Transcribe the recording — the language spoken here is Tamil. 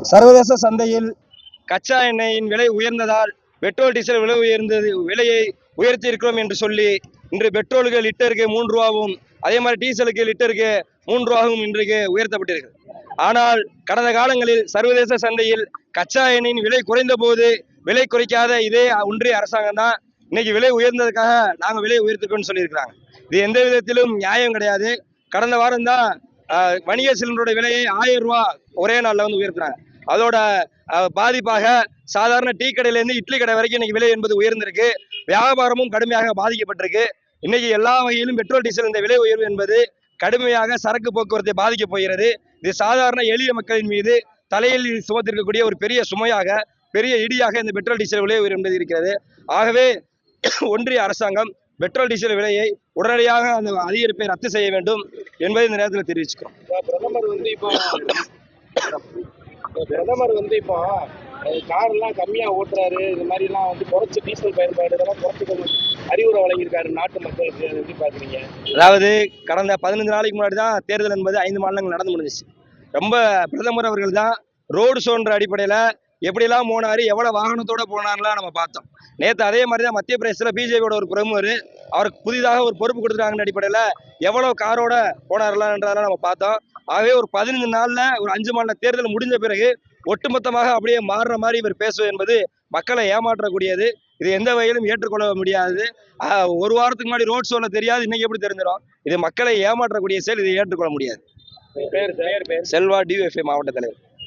சர்வதேச சந்தையில் கச்சா எண்ணெயின் விலை உயர்ந்ததால் பெட்ரோல் டீசல் விலையை உயர்த்தி இருக்கிறோம் என்று சொல்லி இன்று பெட்ரோலுக்கு லிட்டருக்கு 3 ரூபாவும் அதே மாதிரி டீசலுக்கு லிட்டருக்கு 3 ரூபாவும் இன்றைக்கு உயர்த்தப்பட்டிருக்கு. ஆனால் கடந்த காலங்களில் சர்வதேச சந்தையில் கச்சா எண்ணெயின் விலை குறைந்த போது விலை குறைக்காத இதே ஒன்றிய அரசாங்கம் தான் இன்னைக்கு விலை உயர்ந்ததுக்காக நாங்கள் விலை உயர்த்திருக்கோம்னு சொல்லியிருக்கிறாங்க. இது எந்த விதத்திலும் நியாயம் கிடையாது. கடந்த வாரம் தான் வணிக சிலிண்டரோட விலையை 1000 ரூபாய் ஒரே நாளில் வந்து உயர்த்துறாங்க. அதோட பாதிப்பாக சாதாரண டீ கடையிலேருந்து இட்லி கடை வரைக்கும் இன்னைக்கு விலை என்பது உயர்ந்திருக்கு. வியாபாரமும் கடுமையாக பாதிக்கப்பட்டிருக்கு. இன்னைக்கு எல்லா வகையிலும் பெட்ரோல் டீசல் இந்த விலை உயர்வு என்பது கடுமையாக சரக்கு போக்குவரத்தை பாதிக்க போகிறது. இது சாதாரண எளிய மக்களின் மீது தலையில் சுமத்திருக்கக்கூடிய ஒரு பெரிய சுமையாக, பெரிய இடியாக இந்த பெட்ரோல் டீசல் விலை உயர்வு என்பது இருக்கிறது. ஆகவே ஒன்றிய அரசாங்கம் பெட்ரோல் டீசல் விலையை உடனடியாக அந்த அதிகரிப்பை ரத்து செய்ய வேண்டும் என்பதை இந்த நேரத்தில் தெரிவிச்சுக்கிறோம். பிரதமர் வந்து இப்போ காரெல்லாம் கம்மியா ஓட்டுறாரு, இந்த மாதிரி எல்லாம் வந்து குறைச்சு டீசல் பயன்பாடு இதெல்லாம் குறைச்சு அறிவுரை வழங்கியிருக்காரு நாட்டு மக்களுக்கு. எப்படி பாக்குறீங்க? அதாவது கடந்த 15 நாளைக்கு முன்னாடி தான் தேர்தல் என்பது 5 மாநிலங்கள் நடந்து முடிஞ்சிச்சு. ரொம்ப பிரதமர் அவர்கள் தான் ரோடு ஷோன்ற அடிப்படையில எப்படிலாம் போனாரு, எவ்வளவு வாகனத்தோட போனார்லாம் நம்ம பார்த்தோம். நேற்று அதே மாதிரி தான் மத்திய பிரதேசத்துல பிஜேபியோட ஒரு பிரமுகர் அவருக்கு புதிதாக ஒரு பொறுப்பு கொடுத்துருக்காங்கன்ற அடிப்படையில எவ்வளவு காரோட போனார்லான்றதெல்லாம் நம்ம பார்த்தோம். ஆகவே ஒரு 15 நாள்ல ஒரு 5 மாநில தேர்தல் முடிஞ்ச பிறகு ஒட்டுமொத்தமாக அப்படியே மாறுற மாதிரி இவர் பேசுவது என்பது மக்களை ஏமாற்றக்கூடியது. இது எந்த வகையிலும் ஏற்றுக்கொள்ள முடியாது. ஒரு வாரத்துக்கு முன்னாடி ரோட் ஷோல தெரியாது, இன்னைக்கு எப்படி தெரிஞ்சிடும்? இது மக்களை ஏமாற்றக்கூடிய செயல், இதை ஏற்றுக்கொள்ள முடியாது. பேர் செல்வா, டிஎஃப்ஐ மாவட்ட தலைவர்.